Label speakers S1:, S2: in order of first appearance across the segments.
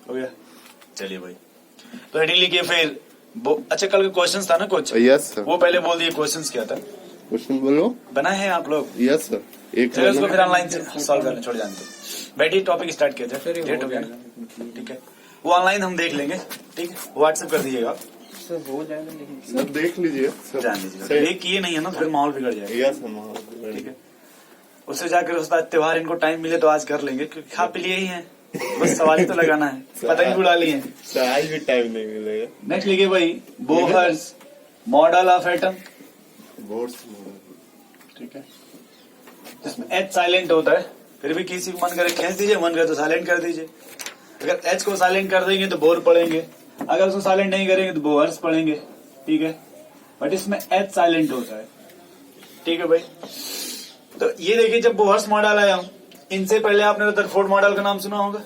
S1: हो गया। चलिए भाई, तो हेडिंग लिखिए फिर। अच्छा, कल का क्वेश्चन था ना कुछ?
S2: Yes sir.
S1: वो पहले बोल दिए, क्वेश्चन क्या था?
S2: क्वेश्चन बोलो।
S1: बनाए हैं आप लोग?
S2: Yes sir. एक
S1: चलो उसको फिर ऑनलाइन से सॉल्व करना छोड़ जानते। बैठिए, टॉपिक स्टार्ट किया जाए। डेट हो गया ना? ठीक है, वो ऑनलाइन हम देख लेंगे। ठीक है, व्हाट्सएप कर दीजिएगा
S2: सर, हो जाएगा लेकिन सर देख लीजिए सर,
S1: जान लीजिए। ये किए नहीं है ना, फिर माहौल बिगड़ जाएगा।
S2: Yes sir.
S1: ठीक है, उससे जाकर उसका त्योहार इनको टाइम मिले तो आज कर लेंगे, क्योंकि खा पी लिए ही है, बस सवाल ही तो लगाना है। पतंग उड़ा लिए हैं
S2: सर, आज भी टाइम नहीं मिलेगा।
S1: नेक्स्ट लिखिए भाई, Bohr's model of atom.
S2: Boards.
S1: ठीक है, जिसमें एच साइलेंट होता है, फिर भी किसी को मन करे खींच दीजिए, मन करे तो साइलेंट कर दीजिए। अगर एच को साइलेंट कर देंगे तो बोर पढ़ेंगे, अगर उसको साइलेंट नहीं करेंगे तो बोहर्स पढ़ेंगे। ठीक है, बट इसमें एच साइलेंट होता है। ठीक है भाई, तो ये देखिए, जब बोहर्स मॉडल आया, इनसे पहले आपने रदरफोर्ड मॉडल का नाम सुना होगा।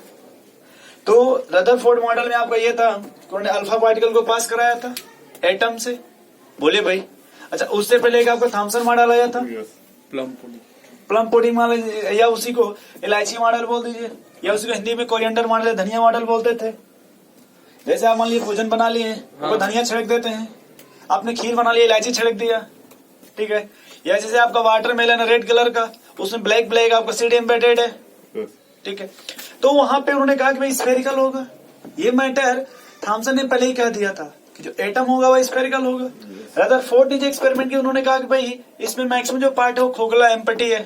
S1: तो रदरफोर्ड मॉडल में आपका ये था, उन्होंने अल्फा पार्टिकल को पास कराया था एटम से। बोले भाई। अच्छा, उससे पहले एक आपका थॉमसन मॉडल आया था, प्लम पुडिंग मॉडल, या उसी को इलायची मॉडल बोल दीजिए, या उसी को हिंदी में कोरिएंडर मॉडल या धनिया मॉडल बोलते थे। जैसे आप मान लीजिए भोजन बना लिए, हाँ। धनिया छिड़क देते हैं, आपने खीर बना लिया, इलायची छिड़क दिया। ठीक है, या जैसे आपका वाटरमेलन है रेड कलर का, उसमें ब्लैक ब्लैक आपका सीड एम्बेडेड है। ठीक है, तो वहां पे उन्होंने कहा कि भाई स्फेरिकल होगा। ये मैटर थॉमसन ने पहले ही कह दिया था कि जो एटम होगा वह स्फेरिकल होगा। रदरफोर्ड ने जो एक्सपेरिमेंट किया, उन्होंने कहा कि भाई इसमें मैक्सिमम जो पार्ट है वो खोखला एम्पटी है।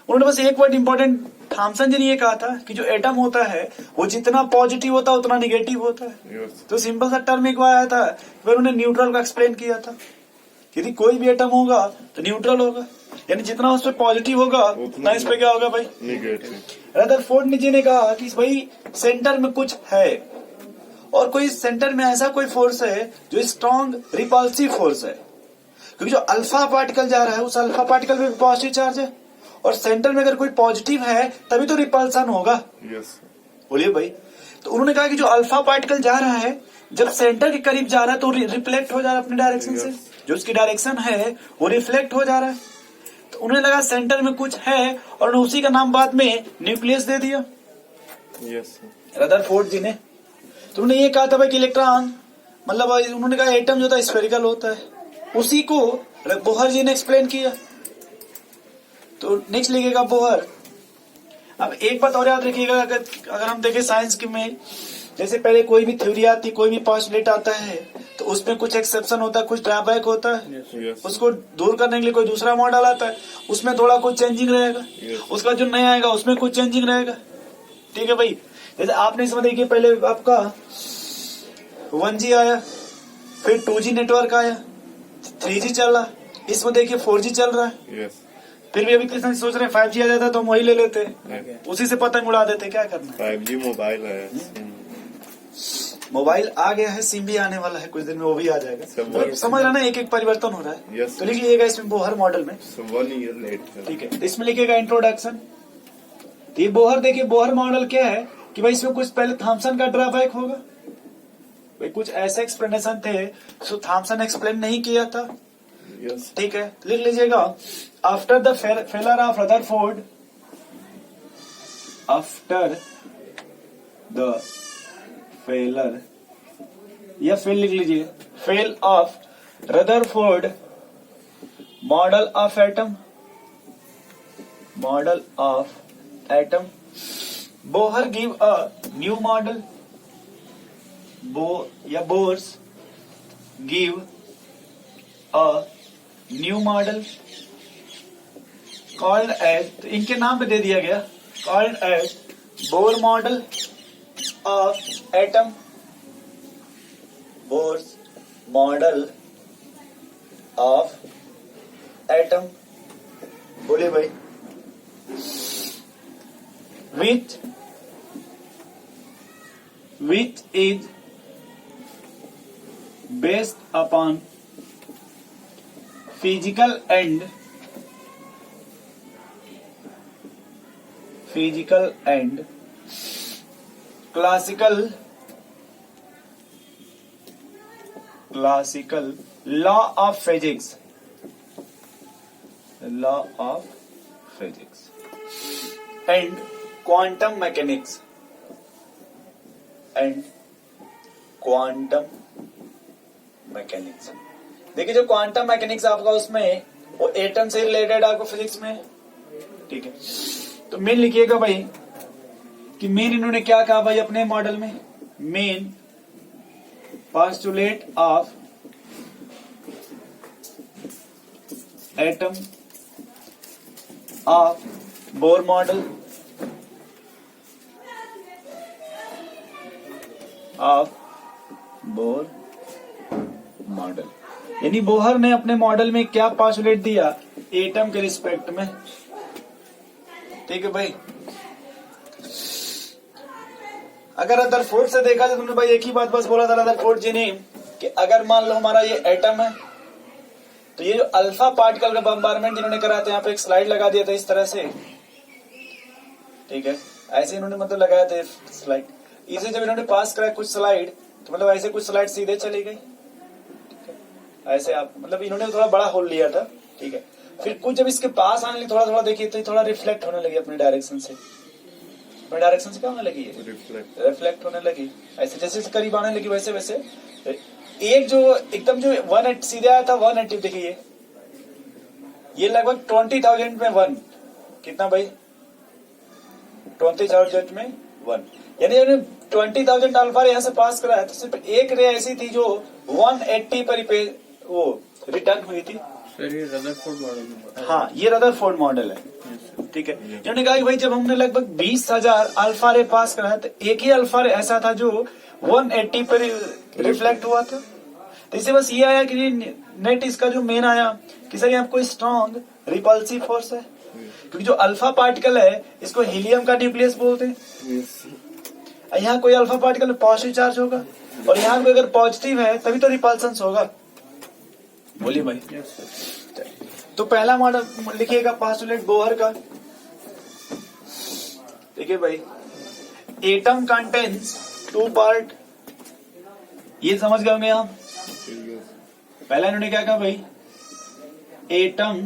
S1: उन्होंने बस एक वर्ड इंपॉर्टेंट, थॉमसन जी ने ये कहा था कि जो एटम होता है वो जितना पॉजिटिव होता है उतना निगेटिव होता है। तो सिंपल सा टर्म एक आया था, फिर उन्होंने न्यूट्रल का एक्सप्लेन किया था। यदि कोई भी एटम होगा तो न्यूट्रल होगा, यानी जितना उस पर पॉजिटिव होगा उतना इस पे क्या होगा भाई,
S2: निगेटिव।
S1: रदरफोर्ड जी ने कहा कि भाई सेंटर में कुछ है, और कोई सेंटर में ऐसा कोई फोर्स है जो स्ट्रॉन्ग रिपल्सिव फोर्स है, क्योंकि जो अल्फा पार्टिकल जा रहा है उस अल्फा पार्टिकल में पॉजिटिव चार्ज है, और सेंटर में अगर कोई पॉजिटिव है तभी तो रिपल्सन होगा।
S2: यस।
S1: बोलिए भाई। तो उन्होंने कहा कि जो अल्फा पार्टिकल जा रहा है जब सेंटर के करीब जा रहा है तो रिफ्लेक्ट हो जा रहा है अपने डायरेक्शन से, जो उसकी डायरेक्शन है वो रिफ्लेक्ट हो जा रहा है। तो उन्हें लगा सेंटर में कुछ है, और उन्होंने उसी का नाम बाद में न्यूक्लियस दे दिया।
S2: यस
S1: रदरफोर्ड जी ने। तो उन्होंने ये कहा था भाई कि इलेक्ट्रॉन, मतलब उन्होंने कहा एटम जो था स्फेरिकल होता है, उसी को बोहर जी ने एक्सप्लेन किया। तो नेक्स्ट लिखिएगा बोहर। अब एक बात और याद रखिएगा, अगर हम देखें साइंस की में, जैसे पहले कोई भी थ्योरी आती, कोई भी पोस्टुलेट आता है, तो उसमें कुछ एक्सेप्शन होता है, कुछ ड्रॉबैक होता है।
S2: yes.
S1: उसको दूर करने के लिए कोई दूसरा मॉडल आता है, उसमें थोड़ा कुछ चेंजिंग रहेगा।
S2: yes.
S1: उसका जो नया आएगा उसमें कुछ चेंजिंग रहेगा। ठीक है भाई, जैसे आपने इसमें देखिए, पहले आपका 1G आया, फिर 2G नेटवर्क आया, 3G चल रहा, इसमें देखिए 4G चल रहा है।
S2: yes.
S1: फिर भी अभी किसान सोच रहे हैं 5G आ जाता तो हम वही ले लेते, उसी से पतंग उड़ा देते। क्या करना है,
S2: 5G मोबाइल है,
S1: मोबाइल आ गया है, सिम भी आने वाला है, कुछ दिन में वो भी आ जाएगा। तो समझ रहा ना, एक एक परिवर्तन हो रहा है।
S2: yes.
S1: तो लिखिएगा इसमें बोहर मॉडल में।
S2: 1 year late।
S1: ठीक है, इसमें लिखिएगा इंट्रोडक्शन। तो ये बोहर, देखिए बोहर मॉडल क्या है कि भाई इसमें कुछ पहले थॉमसन का ड्रॉबैक होगा, भाई कुछ ऐसे एक्सप्लेनेशन थे जो थॉमसन एक्सप्लेन नहीं किया था।
S2: yes.
S1: ठीक है, लिख लीजिएगा, after the failure of Rutherford, after the failure, या फेल लिख लीजिए, fail of Rutherford model of atom, model of atom, Bohr give a new model, Bohr's give a new model called as, तो इनके नाम पे दे दिया गया, called as Bohr model of atom, Bohr's model of atom. बोले भाई, which is based upon physical and classical law of physics, and quantum mechanics, and quantum mechanics. देखिए जो क्वांटम मैकेनिक्स आपका उसमें वो एटम से रिलेटेड आपको फिजिक्स में, ठीक है। तो मेन लिखिएगा भाई कि मेन इन्होंने क्या कहा भाई अपने मॉडल में, main postulate of atom of bore model of Bohr model, यानी बोहर ने अपने मॉडल में क्या पोस्टुलेट दिया एटम के रिस्पेक्ट में, ठीक है भाई। अगर रदरफोर्ड से देखा तो तुमने भाई एक ही बात बस बोला था रदरफोर्ड जी ने कि अगर मान लो हमारा ये एटम है तो ये जो अल्फा पार्टिकल का बम्बारमेंट जिन्होंने करा था, यहाँ पे एक स्लाइड लगा दिया था इस तरह से, ठीक है। ऐसे इन्होंने मतलब लगाया था स्लाइड, इसे जब इन्होंने पास करा कुछ स्लाइड तो मतलब ऐसे कुछ स्लाइड सीधे चली गई, ऐसे आप मतलब इन्होंने थोड़ा बड़ा होल लिया था, ठीक है। फिर कुछ जब इसके पास आने लगी थोड़ा थोड़ा देखिए तो थोड़ा रिफ्लेक्ट होने लगी अपने डायरेक्शन से, अपने डायरेक्शन से क्या होने लगी है, रिफ्लेक्ट होने लगी। ऐसे जैसे करीब आने लगी वैसे वैसे एक जो एकदम जो 180 सीधे आया था 180, देखिए ये लगभग 20,000 में 1, कितना भाई 20,000 में 1, यानी 20,000 अल्फा यहाँ से पास करा है तो सिर्फ एक रे ऐसी थी जो 180 पर वो रिटर्न हुई थी।
S2: सर ये रदरफोर्ड मॉडल,
S1: हाँ ये रदरफोर्ड मॉडल है, ठीक है। इन्होंने कहा कि भाई जब हमने लगभग 20,000 अल्फा रे पास करा तो एक ही अल्फा रे ऐसा था जो 180 पर रिफ्लेक्ट हुआ था। तो इससे बस ये आया कि नेट इसका जो मेन आया कि सर यहाँ कोई स्ट्रॉन्ग रिपल्सिव फोर्स है, क्योंकि जो अल्फा पार्टिकल है इसको हीलियम का न्यूक्लियस बोलते हैं। यहाँ कोई अल्फा पार्टिकल पॉजिटिव चार्ज होगा और यहाँ पे अगर पॉजिटिव है तभी तो रिपल्सन होगा, बोलिए भाई। तो पहला मॉडल लिखिएगा पोस्टुलेट बोहर का, देखिए भाई एटम कंटेन्स 2 पार्ट, ये समझ गए होंगे आप। पहला इन्होंने क्या कहा भाई atom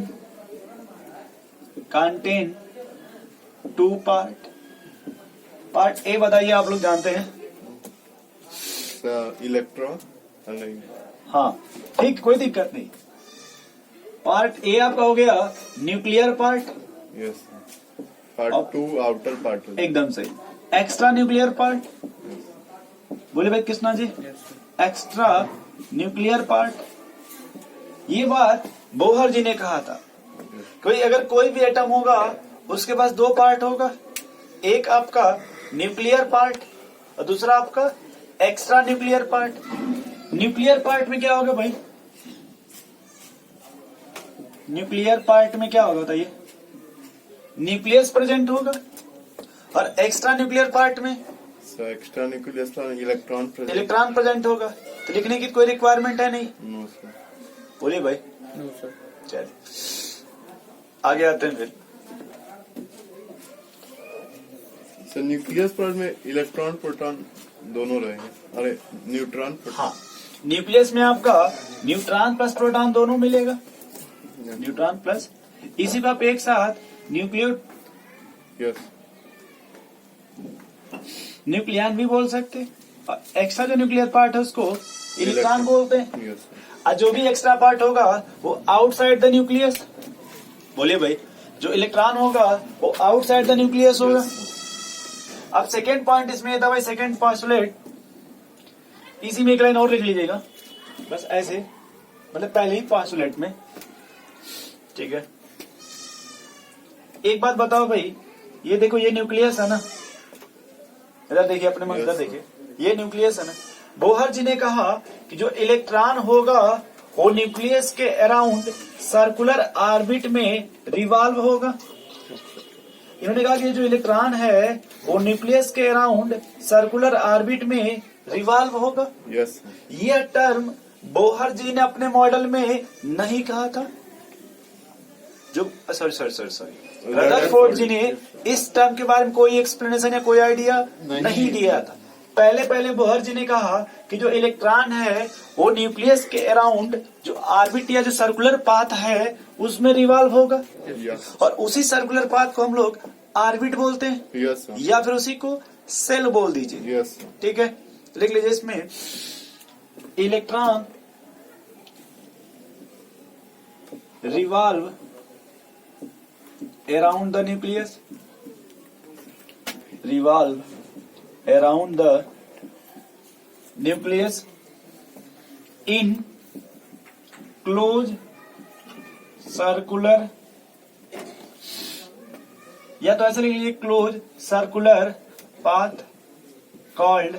S1: contain 2 part. Part A बताइए, आप लोग जानते हैं
S2: इलेक्ट्रॉन,
S1: हाँ ठीक कोई दिक्कत नहीं। पार्ट ए आपका हो गया nuclear part,
S2: yes. Part 2 outer part,
S1: एकदम सही। एक्स्ट्रा न्यूक्लियर पार्ट, बोले भाई Krishna ji, extra nuclear part. ये बात बोहर जी ने कहा था कोई अगर कोई भी एटम होगा उसके पास 2 पार्ट होगा, एक आपका न्यूक्लियर पार्ट और दूसरा आपका extra nuclear part. Nuclear part में क्या होगा भाई, न्यूक्लियर पार्ट में क्या होगा बताइए, न्यूक्लियस प्रेजेंट होगा, और एक्स्ट्रा न्यूक्लियर पार्ट में
S2: एक्स्ट्रा न्यूक्लियस
S1: इलेक्ट्रॉन प्रेजेंट होगा। तो लिखने की कोई रिक्वायरमेंट है नहीं,
S2: नो सर,
S1: बोलिए भाई।
S2: No sir.
S1: चलिए आगे आते हैं फिर।
S2: सर न्यूक्लियस पार्ट में इलेक्ट्रॉन प्रोटॉन दोनों रहेंगे, अरे न्यूट्रॉन प्रोटॉन,
S1: हाँ न्यूक्लियस में आपका न्यूट्रॉन प्लस प्रोटॉन दोनों मिलेगा, न्यूट्रॉन प्लस, इसी पर आप एक साथ न्यूक्लियो
S2: यस
S1: न्यूक्लियन भी बोल सकते हैं, और एक्स्ट्रा जो न्यूक्लियर पार्ट है उसको इलेक्ट्रॉन बोलते हैं,
S2: यस।
S1: और जो भी एक्स्ट्रा पार्ट होगा वो आउटसाइड द न्यूक्लियस, बोलिए भाई जो इलेक्ट्रॉन होगा वो आउटसाइड द न्यूक्लियस होगा। अब सेकेंड पॉइंट इसमें था भाई, सेकेंड पोस्टुलेट, इसी में एक लाइन और लिख लीजिएगा बस ऐसे, मतलब पहले ही पोस्टुलेट में, ठीक है। एक बात बताओ भाई, ये देखो ये न्यूक्लियस है ना, इधर देखिए अपने मन इधर देखिए, ये न्यूक्लियस है ना। बोहर जी ने कहा कि जो इलेक्ट्रॉन होगा वो न्यूक्लियस के अराउंड सर्कुलर ऑर्बिट में रिवॉल्व होगा। इन्होंने कहा कि ये जो इलेक्ट्रॉन है वो न्यूक्लियस के अराउंड सर्कुलर ऑर्बिट में रिवॉल्व होगा।
S2: यस।
S1: यह टर्म बोहर जी ने अपने मॉडल में नहीं कहा था, जो सॉरी रदरफोर्ड जी ने इस टर्म के बारे में कोई एक्सप्लेनेशन या कोई आइडिया नहीं दिया था। पहले बोहर जी ने कहा कि जो इलेक्ट्रॉन है वो न्यूक्लियस के अराउंड जो ऑर्बिट या जो सर्कुलर पाथ है उसमें रिवॉल्व होगा,
S2: यस।
S1: और उसी सर्कुलर पाथ को हम लोग ऑर्बिट बोलते हैं,
S2: यस सर।
S1: या फिर उसी को सेल बोल दीजिए।
S2: Yes sir.
S1: ठीक है, तो लिख लीजिए इसमें electron revolve around the nucleus, revolve around the nucleus in closed circular, या तो ऐसे लिख लीजिए close circular path called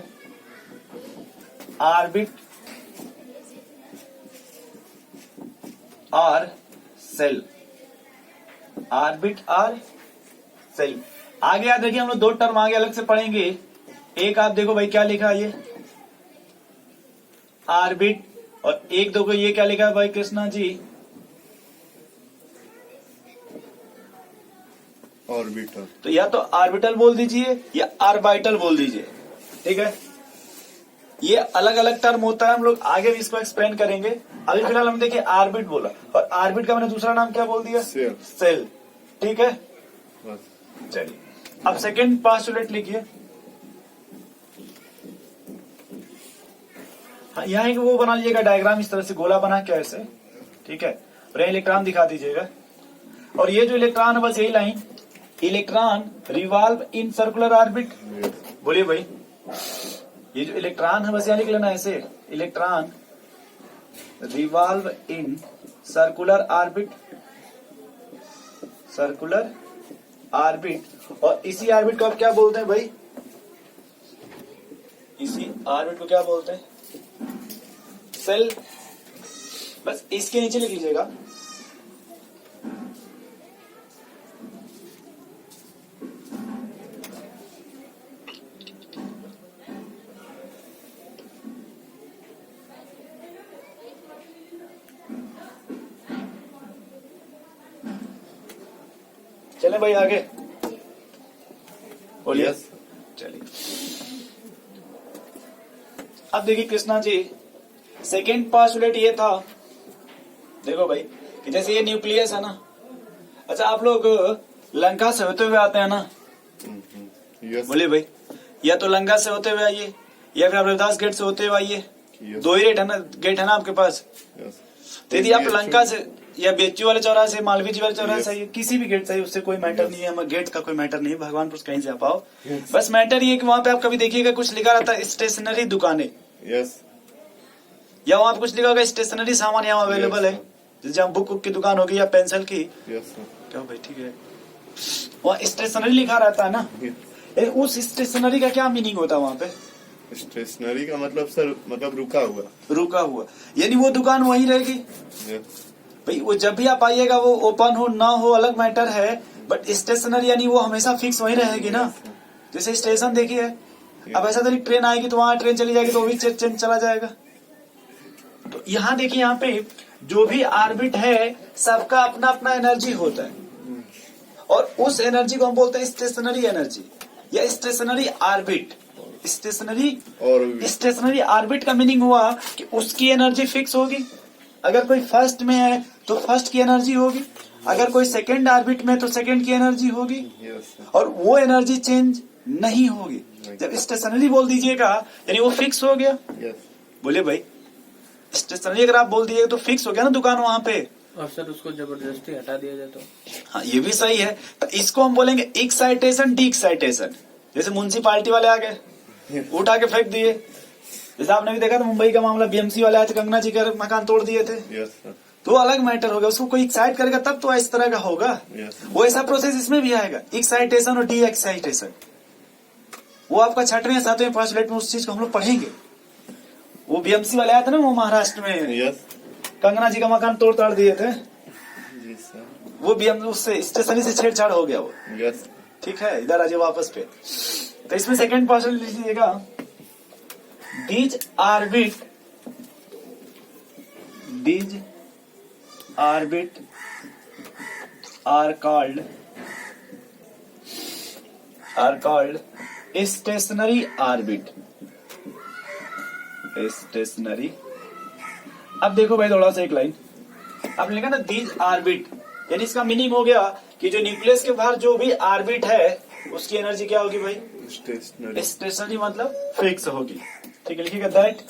S1: orbit और सेल। ऑर्बिट और सेल। आगे याद रखिए, हम लोग दो टर्म आगे अलग से पढ़ेंगे। एक आप देखो भाई क्या लिखा है ये ऑर्बिट, और एक देखो ये क्या लिखा है भाई कृष्णा जी,
S2: ऑर्बिटल।
S1: तो या तो ऑर्बिटल बोल दीजिए या ऑर्बिटल बोल दीजिए। ठीक है, ये अलग अलग टर्म होता है, हम लोग आगे भी इसको एक्सप्लेन करेंगे। अभी फिलहाल हम देखिए ऑर्बिट बोला, और ऑर्बिट का मैंने दूसरा नाम क्या बोल दिया?
S2: सेल।
S1: सेल। ठीक है,
S2: बस।
S1: चलिए अब सेकेंड पोस्टुलेट लिखिए। हाँ, यहाँ एक वो बना लीजिएगा डायग्राम इस तरह से गोला बना के ऐसे। ठीक है, और यहाँ इलेक्ट्रॉन दिखा दीजिएगा, और ये जो इलेक्ट्रॉन है बस यही line, electron revolve in circular orbit. बोलिए भाई, ये जो इलेक्ट्रॉन है बस यहाँ लिख लेना ऐसे, electron revolve in circular orbit, circular orbit. और इसी ऑर्बिट को आप क्या बोलते हैं भाई? इसी ऑर्बिट को क्या बोलते हैं? सेल। बस इसके नीचे लिख लीजिएगा चले भाई आगे बोलिए।
S2: यस।
S1: चलिए अब देखिए कृष्णा जी, सेकेंड पोस्टुलेट ये था, देखो भाई कि जैसे ये न्यूक्लियस है ना। अच्छा, आप लोग लंका से होते हुए आते हैं ना?
S2: यस।
S1: बोलिए भाई, या तो लंका से होते हुए आइए या फिर आप रविदास गेट से होते हुए आइए।
S2: यस।
S1: दो ही गेट है ना आपके पास।
S2: यस।
S1: तो यदि आप लंका से या बेच्चू वाले चौराहे से, मालवीय जी वाले चौराहे से
S2: Yes.
S1: आइए, किसी भी गेट से आइए, उससे कोई मैटर
S2: Yes.
S1: नहीं है, हमें गेट का कोई मैटर नहीं है, भगवानपुर से कहीं से आप आओ।
S2: Yes.
S1: बस मैटर ये कि वहां पे आप कभी देखिएगा कुछ लिखा रहता है स्टेशनरी दुकानें,
S2: यस।
S1: या वहां पे कुछ लिखा होगा स्टेशनरी सामान यहाँ अवेलेबल है, जैसे जहाँ बुक की दुकान होगी या पेंसिल की।
S2: Yes sir.
S1: क्या भाई, ठीक है, वहाँ स्टेशनरी लिखा रहता है ना। उस स्टेशनरी का क्या मीनिंग होता है वहाँ पे?
S2: स्टेशनरी का मतलब सर, मतलब रुका हुआ।
S1: रुका हुआ, यानी वो दुकान वहीं रहेगी
S2: यस।
S1: भाई। वो जब भी आप आइएगा, वो ओपन हो ना हो अलग मैटर है, बट स्टेशनरी यानी वो हमेशा फिक्स वहीं रहेगी ना। जैसे स्टेशन देखिए, अब ऐसा तो ट्रेन आएगी तो वहां ट्रेन चली जाएगी तो वो भी ट्रेन चला जाएगा। तो यहाँ देखिए, यहाँ पे जो भी ऑर्बिट है सबका अपना अपना एनर्जी होता है, और उस एनर्जी को हम बोलते हैं स्टेशनरी एनर्जी या स्टेशनरी ऑर्बिट। स्टेशनरी ऑर्बिट का मीनिंग हुआ कि उसकी एनर्जी फिक्स होगी। अगर कोई फर्स्ट में है तो फर्स्ट की एनर्जी होगी, अगर कोई सेकंड ऑर्बिट में तो सेकंड की एनर्जी होगी,
S2: यस।
S1: और वो एनर्जी चेंज नहीं होगी। जब स्टेशनरी बोल दीजिएगा यानी वो फिक्स हो गया।
S2: यस।
S1: बोलिए भाई, स्टेशनरी अगर आप बोल दीजिएगा तो फिक्स हो गया ना दुकान वहां पे।
S3: और सर उसको जबरदस्ती हटा दिया जाए तो?
S1: हाँ, ये भी सही है। तो इसको हम बोलेंगे एक्साइटेशन डी एक्साइटेशन। जैसे म्युनिसिपालिटी वाले आ गए, उठा के फेंक दिए। जैसे आपने भी देखा था मुंबई का मामला, बीएमसी वाले आए थे, कंगना जी का मकान तोड़ दिए थे।
S2: Yes sir.
S1: तो अलग मैटर होगा, उसको कोई एक्साइट करेगा तब तो इस तरह का होगा।
S2: यस।
S1: वो ऐसा प्रोसेस इसमें भी आएगा, एक्साइटेशन और डी एक्साइटेशन। वो आपका 6वें या 7वें पोस्टुलेट में उस चीज को हम लोग पढ़ेंगे। वो बीएमसी वाले आए थे ना, वो महाराष्ट्र में
S2: यस।
S1: कंगना जी का मकान तोड़ ताड़ दिए थे।
S2: जी सर।
S1: वो बीएमसी उससे स्टेशनरी से छेड़छाड़ हो गया वो।
S2: यस।
S1: ठीक है, इधर आइए वापस पे। तो इसमें सेकंड पोस्टुलेट लीजिएगा, these orbit are called stationary orbit। Stationary. अब देखो भाई थोड़ा सा एक लाइन आपने लिखा ना, दीज ऑर्बिट, यानी इसका मीनिंग हो गया कि जो न्यूक्लियस के बाहर जो भी ऑर्बिट है उसकी एनर्जी क्या होगी भाई?
S2: स्टेशनरी।
S1: स्टेशनरी मतलब फिक्स होगी। ठीक है, लिखिएगा that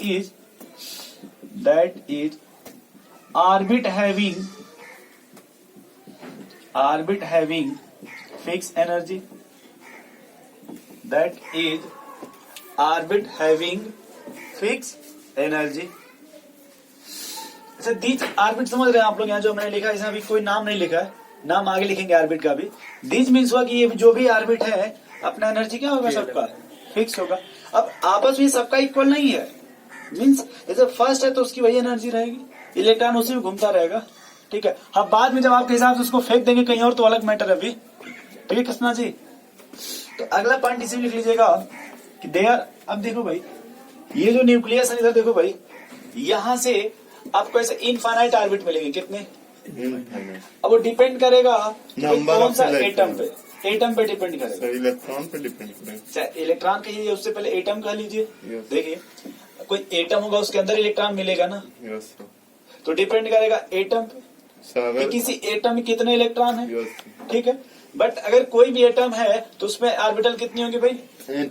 S1: is orbit having fix energy. That is orbit having fix energy. अच्छा, दीज ऑर्बिट समझ रहे हैं आप लोग? यहाँ जो मैंने लिखा है, इसमें अभी कोई नाम नहीं लिखा है, नाम आगे लिखेंगे ऑर्बिट का भी। दीज मीन्स हुआ कि ये जो भी ऑर्बिट है अपना एनर्जी क्या होगा? सबका फिक्स होगा। अब आपस में सबका इक्वल नहीं है, मीन्स जैसे फर्स्ट है तो उसकी वही एनर्जी रहेगी, इलेक्ट्रॉन उसी में घूमता रहेगा। ठीक है, अब बाद में जब आपके हिसाब से उसको फेंक देंगे कहीं और तो अलग मैटर है अभी। ठीक है कृष्णा जी, तो अगला पॉइंट इसी में लिख लीजिएगा कि देयर। अब देखो भाई, ये जो न्यूक्लियस है इधर देखो भाई, यहां से आपको ऐसे इनफाइनाइट ऑर्बिट मिलेंगे। कितने? अब वो डिपेंड करेगा कौन सा एटम पे, एटम पे डिपेंड करेगा,
S2: इलेक्ट्रॉन पे डिपेंड करेगा।
S1: इलेक्ट्रॉन कहिए, उससे पहले एटम कह लीजिए।
S2: Yes.
S1: देखिए, कोई एटम होगा उसके अंदर इलेक्ट्रॉन मिलेगा ना,
S2: यस सर।
S1: तो डिपेंड करेगा एटम पे कि किसी एटम में कितने इलेक्ट्रॉन है।
S2: यस।
S1: ठीक है, बट अगर कोई भी एटम है तो उसमें ऑर्बिटल कितनी होगी भाई?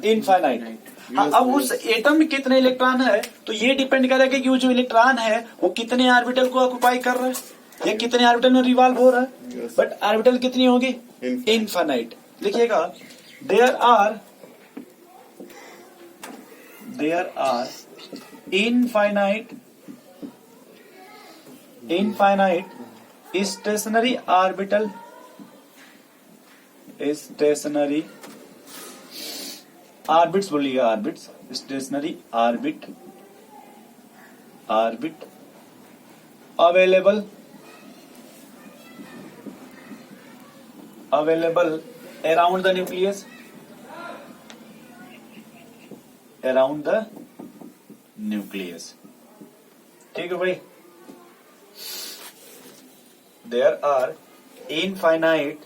S1: इनफाइनाइट। हाँ, अब उस एटम में कितने इलेक्ट्रॉन है तो ये डिपेंड करेगा कि वो जो इलेक्ट्रॉन है वो कितने ऑर्बिटल को ऑक्युपाई कर रहा है या कितने ऑर्बिटल में रिवॉल्व हो रहा है।
S2: Yes.
S1: बट ऑर्बिटल कितनी होगी? इनफाइनाइट। लिखिएगा there are infinite stationary orbital, stationary orbits बोलिएगा, orbits, stationary orbit available around the nucleus, ठीक है भाई। There are infinite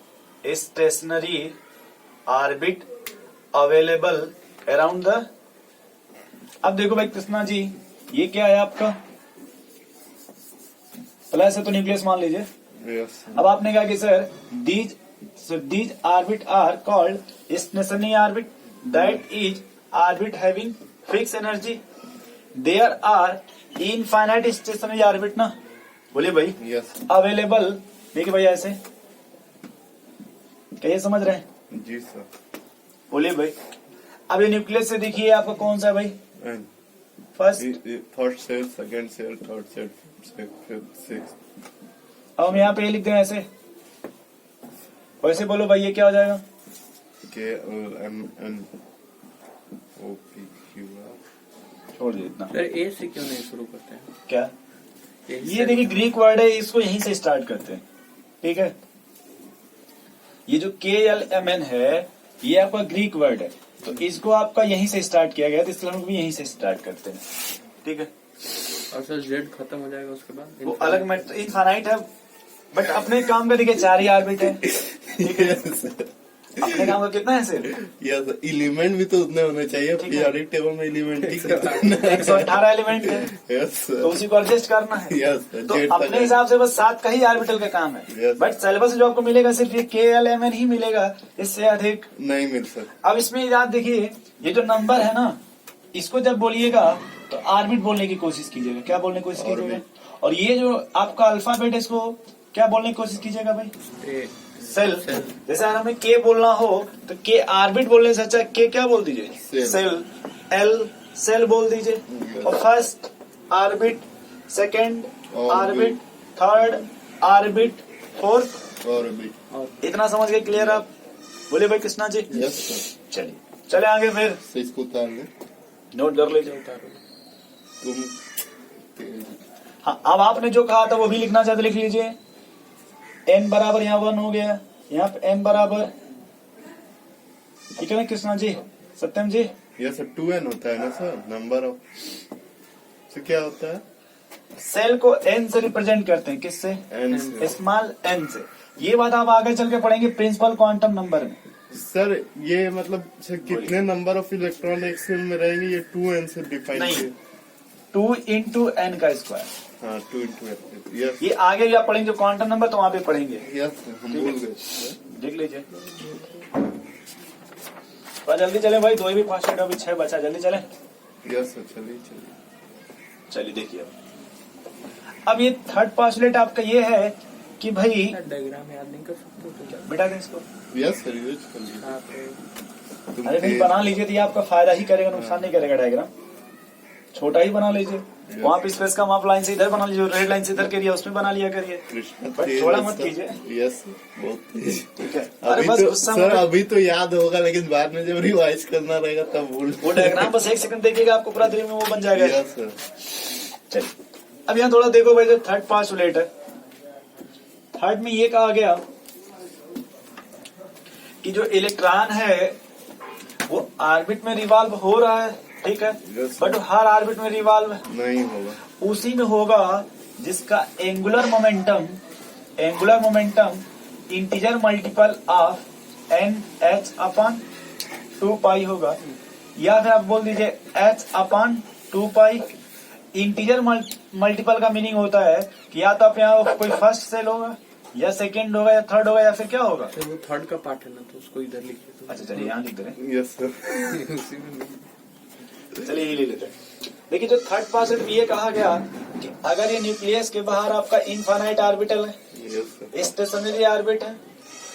S1: stationary orbit available around the. अब देखो भाई कृष्णा जी, ये क्या है आपका? प्लस है तो न्यूक्लियस मान लीजिए।
S2: यस।
S1: अब आपने कहा कि sir these orbit are called stationary orbit, that is orbit having fix energy. There are infinite stationary orbit ना, बोलिए भाई।
S2: यस।
S1: अवेलेबल, देखिए भाई ऐसे, क्या ये समझ रहे हैं?
S2: जी सर।
S1: बोलिए भाई। अब ये न्यूक्लियस से देखिए आपका कौन सा है भाई? First
S2: shell, second shell, third shell, fifth, sixth.
S1: अब हम यहाँ पे लिख दें ऐसे, वैसे बोलो भाई, ये क्या हो जाएगा?
S2: के और M N O P Q R.
S1: छोड़ दीजिए इतना।
S3: सर ए से क्यों नहीं शुरू करते हैं?
S1: क्या? ये देखिए ग्रीक वर्ड है, इसको यहीं से स्टार्ट करते हैं। ठीक है, ये जो KLMN है ये आपका ग्रीक वर्ड है, तो इसको आपका यहीं से स्टार्ट किया गया, तो इसलिए हम लोग भी यहीं से स्टार्ट करते हैं। ठीक है,
S3: और सर जेड खत्म हो जाएगा उसके बाद?
S1: वो अलग मैटर, इनफाइनाइट है, बट अपने काम का देखिए 4 ही ऑर्बिट है। अपने काम का कितना है सिर्फ?
S2: यस। एलिमेंट भी तो उतने होने चाहिए,
S1: ठीक है।
S2: पीरियोडिक टेबल में एलिमेंट
S1: 118 एलिमेंट है,
S2: यस
S1: तो उसी को एडजस्ट करना है।
S2: यस।
S1: तो अपने हिसाब से बस 7 का ही ऑर्बिटल का काम है,
S2: Yes.
S1: बट सिलेबस जो आपको मिलेगा सिर्फ ये KLMN ही मिलेगा, इससे अधिक
S2: नहीं मिल सकता।
S1: अब इसमें याद देखिए, ये जो नंबर है ना, इसको जब बोलिएगा तो ऑर्बिट बोलने की कोशिश कीजिएगा। क्या बोलने की कोशिश कीजिएगा? और ये जो आपका अल्फाबेट है इसको क्या बोलने की कोशिश कीजिएगा भाई?
S3: ए,
S1: सेल। जैसे अगर हमें के बोलना हो तो के ऑर्बिट बोलने से अच्छा के क्या बोल दीजिए? सेल। एल सेल बोल दीजिए। और first orbit, second orbit, third orbit, fourth
S2: orbit.
S1: इतना समझ गए? क्लियर आप? बोले भाई कृष्णा जी।
S2: Yes sir.
S1: चलिए चले आगे फिर,
S2: इसको उतार ले,
S1: नोट कर लीजिए।
S2: तुम।
S1: हाँ, अब आपने जो कहा था वो भी लिखना चाहते लिख लीजिए। n बराबर यहाँ 1 हो गया, यहाँ पे n बराबर, ठीक है ना Krishna ji, Satyam ji?
S2: Yes sir. 2n होता है ना सर, नंबर ऑफ से क्या होता है?
S1: सेल को n से रिप्रेजेंट करते हैं, किससे?
S2: n से।
S1: स्मॉल n से। ये बात आप आगे चल के पढ़ेंगे प्रिंसिपल क्वांटम नंबर में।
S2: सर ये मतलब सर कितने नंबर ऑफ इलेक्ट्रॉन एक सेल में रहेंगे, ये 2n से डिफाइन
S1: नहीं,
S2: किया।
S1: 2 इंटू n का स्क्वायर।
S2: हाँ, 2 into n। यस।
S1: ये आगे भी आप पढ़ेंगे जो क्वांटम नंबर, तो वहाँ पे पढ़ेंगे,
S2: यस हम भूल गए।
S1: देख लीजिए। तो जल्दी चले भाई, दो ही भी फास्ट अभी 6 बचा, जल्दी चले।
S2: यस सर, चलिए।
S1: चलिए देखिए अब ये थर्ड पोस्टुलेट आपका ये है कि भाई
S3: डायग्राम याद नहीं कर सकते तो क्या?
S1: बेटा दें इसको,
S2: यस सर, यूज कर लीजिए।
S3: हाँ, तो
S2: तुम
S1: अरे नहीं बना लीजिए, तो ये आपका फायदा ही करेगा, नुकसान नहीं करेगा। डायग्राम छोटा ही बना लीजिए, वहाँ पे स्पेस का माप लाइन से इधर बना लीजिए, रेड लाइन से इधर करिए, उसमें बना लिया करिए,
S2: कृष्ण
S1: बट
S2: तेज
S1: थोड़ा
S2: है
S1: मत
S2: सर।
S1: कीजिए।
S2: यस, बहुत तेज।
S1: ठीक है, अरे
S2: अभी
S1: बस
S2: तो
S1: गुस्सा
S2: सर,
S1: मत,
S2: अभी तो याद होगा, लेकिन बाद में जब रिवाइज करना रहेगा तब भूल।
S1: वो डायग्राम बस 1 सेकंड देखिएगा, आपको पूरा दिन में वो बन जाएगा।
S2: Yes sir.
S1: चलिए अब यहाँ थोड़ा देखो भाई, जो थर्ड पोस्टुलेट है, थर्ड में ये कहा गया कि जो इलेक्ट्रॉन है वो ऑर्बिट में रिवॉल्व हो रहा है, ठीक है,
S2: Yes,
S1: बट हर ऑर्बिट में रिवॉल्व
S2: नहीं होगा।
S1: उसी में होगा जिसका angular momentum integer multiple of n h upon 2 pi होगा, या फिर आप बोल दीजिए h upon 2 pi. Integer multiple का मीनिंग होता है कि या तो अपने यहाँ कोई फर्स्ट सेल होगा, या सेकंड होगा, या थर्ड होगा, या फिर क्या होगा।
S3: तो वो थर्ड का पार्ट है ना, तो उसको इधर लिखिए तो
S1: अच्छा चलिए यहाँ लिख दे रहे हैं,
S2: यस सर।
S3: उसी में लिखिए।
S1: चलिए ये ले लेते हैं। देखिए जो थर्ड पोस्टुलेट में ये कहा गया कि अगर ये न्यूक्लियस के बाहर आपका इनफाइनाइट ऑर्बिटल है,
S2: यस सर।
S1: स्टेशनरी ऑर्बिट है,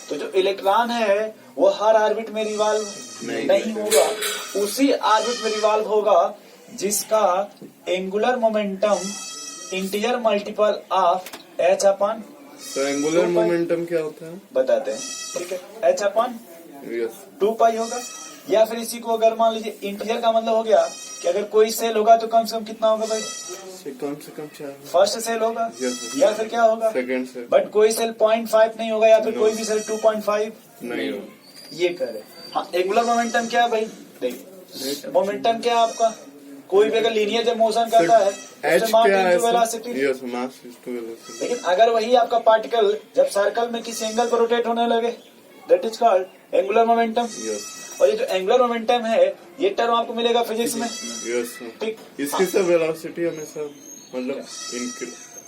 S1: तो जो इलेक्ट्रॉन है वो हर ऑर्बिट में रिवॉल्व नहीं होगा, उसी ऑर्बिट में रिवॉल्व होगा जिसका angular momentum integer multiple of H upon,
S2: sir angular momentum क्या होता है?
S1: बताते हैं, ठीक है, एच अपॉन
S2: यस
S1: 2 पाई होगा। या फिर इसी को अगर मान लीजिए इंटीजर का मतलब हो गया कि अगर कोई सेल होगा तो कम से कम कितना होगा भाई,
S2: से कम 4
S1: फर्स्ट सेल होगा,
S2: Yes,
S1: या फिर क्या होगा,
S2: सेकंड से
S1: बट कोई सेल 0.5 नहीं होगा, या फिर
S2: No.
S1: कोई भी सेल 2.5
S2: नहीं होगा।
S1: ये कह रहे। हाँ, एंगुलर मोमेंटम क्या है भाई, देखिए मोमेंटम क्या है आपका, कोई भी अगर लीनियर जब मोशन करता है
S2: एच
S1: उससे मास
S2: क्या है
S1: into
S2: sir?
S1: Velocity.
S2: Yes, mass is to velocity.
S1: लेकिन अगर वही आपका पार्टिकल जब सर्कल में किसी एंगल पर रोटेट होने लगे, that is called angular momentum.
S2: Yes
S1: और ये जो एंगुलर मोमेंटम है ये टर्म आपको मिलेगा फिजिक्स में,
S2: यस सर।
S1: ठीक।
S2: इसकी सर वेलोसिटी हमेशा मतलब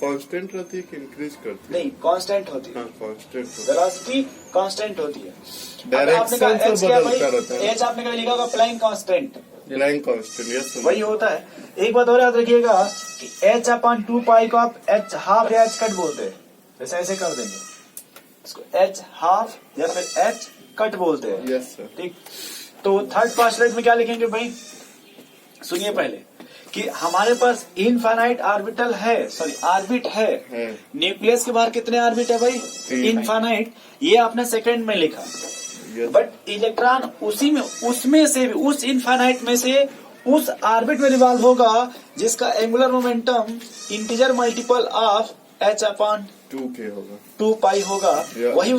S2: कांस्टेंट रहती है कि इंक्रीज करती है?
S1: नहीं, कांस्टेंट होती है,
S2: हाँ, कांस्टेंट होती
S1: वेलोसिटी कांस्टेंट होती है। अब
S2: Direction
S1: आपने कहा
S2: से
S1: एच क्या
S2: बदलता रहता
S1: भाई,
S2: है।
S1: एच आपने कभी लिखा होगा प्लाइंग कांस्टेंट,
S2: है। Line constant, yes sir.
S1: वही होता है। एक बात और याद रखिएगा कि एच अपॉन 2 पाई को आप एच हाफ या एच कट बोलते हैं, जैसे ऐसे कर देंगे इसको, एच हाफ या फिर एच कट बोलते हैं,
S2: यस सर।
S1: ठीक। तो थर्ड पोस्टुलेट में क्या लिखेंगे भाई, सुनिए पहले कि हमारे पास इनफाइनाइट ऑर्बिटल है, सॉरी ऑर्बिट है। न्यूक्लियस के बाहर कितने ऑर्बिट है भाई,
S2: 3।
S1: इनफाइनाइट, ये आपने सेकंड में लिखा,
S2: यस
S1: बट इलेक्ट्रॉन उसी में, उसमें से भी, उस इनफाइनाइट में से उस ऑर्बिट में रिवॉल्व होगा जिसका angular momentum integer multiple of H upon
S2: 2k होगा।
S1: 2 पाई होगा,
S2: Yeah.
S1: वही